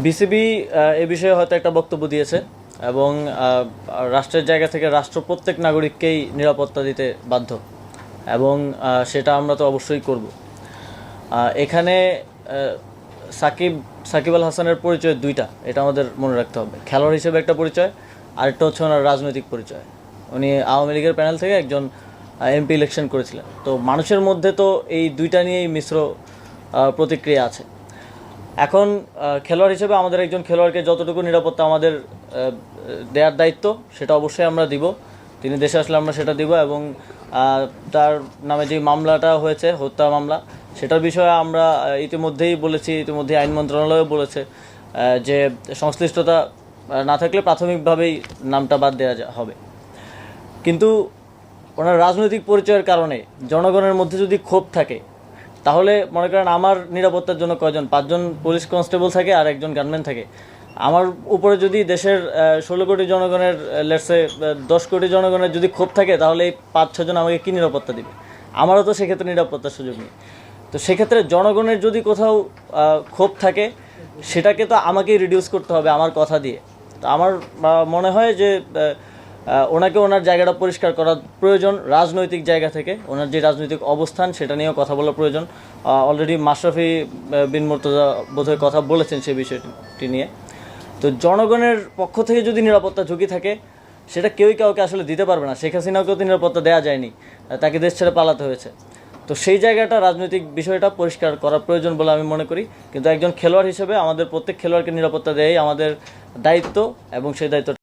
BCB এ বিষয়ে হয়তো একটা বক্তব্য দিয়েছে এবং রাষ্ট্রের জায়গা থেকে রাষ্ট্র প্রত্যেক নাগরিককেই নিরাপত্তা দিতে বাধ্য এবং সেটা আমরা তো অবশ্যই করব। এখানে সাকিব সাকিব আল হাসানের পরিচয় দুইটা, এটা আমাদের মনে রাখতে হবে। খেলোয়াড় হিসেবে একটা পরিচয়, আরেকটা হচ্ছে ওনার রাজনৈতিক পরিচয়। উনি আওয়ামী লীগের প্যানেল থেকে একজন এমপি ইলেকশন করেছিলেন। তো মানুষের মধ্যে তো এই দুইটা নিয়েই মিশ্র প্রতিক্রিয়া আছে। এখন খেলোয়াড় হিসেবে আমাদের একজন খেলোয়াড়কে যতটুকু নিরাপত্তা আমাদের দেওয়ার দায়িত্ব সেটা অবশ্যই আমরা দিব। তিনি দেশে আসলে আমরা সেটা দিব এবং তার নামে যে মামলাটা হয়েছে, হত্যা মামলা, সেটার বিষয়ে আমরা ইতিমধ্যেই বলেছি, ইতিমধ্যেই আইন মন্ত্রণালয়ও বলেছে যে সংশ্লিষ্টতা না থাকলে প্রাথমিকভাবেই নামটা বাদ দেওয়া হবে। কিন্তু ওনার রাজনৈতিক পরিচয়ের কারণে জনগণের মধ্যে যদি ক্ষোভ থাকে, তাহলে মনে করেন আমার নিরাপত্তার জন্য কয়জন, 5জন পুলিশ কনস্টেবল থাকে আর একজন গানম্যান থাকে। আমার উপরে যদি দেশের 16 কোটি জনগণের লেটসে 10 কোটি জনগণের যদি ক্ষোভ থাকে, তাহলে এই 5-6 জন আমাকে কী নিরাপত্তা দিবে? আমারও তো সেক্ষেত্রে নিরাপত্তার সুযোগ নেই। তো সেক্ষেত্রে জনগণের যদি কোথাও ক্ষোভ থাকে, সেটাকে তো আমাকেই রিডিউস করতে হবে আমার কথা দিয়ে। তো আমার মনে হয় যে ওনাকে ওনার জায়গাটা পরিষ্কার করা প্রয়োজন। রাজনৈতিক জায়গা থেকে ওনার যে রাজনৈতিক অবস্থান সেটা নিয়েও কথা বলা প্রয়োজন। অলরেডি মাশরাফি বিন মুর্তজা বোধহয় কথা বলেছেন সেই বিষয়টি নিয়ে। তো জনগণের পক্ষ থেকে যদি নিরাপত্তা ঝুঁকি থাকে, সেটা কেউই কাউকে আসলে দিতে পারবে না। শেখ হাসিনাকেও তো নিরাপত্তা দেওয়া যায়নি, তাকে দেশ ছেড়ে পালাতে হয়েছে। তো সেই জায়গাটা, রাজনৈতিক বিষয়টা পরিষ্কার করা প্রয়োজন বলে আমি মনে করি। কিন্তু একজন খেলোয়াড় হিসেবে আমাদের প্রত্যেক খেলোয়াড়কে নিরাপত্তা দেওয়াই আমাদের দায়িত্ব এবং সেই দায়িত্ব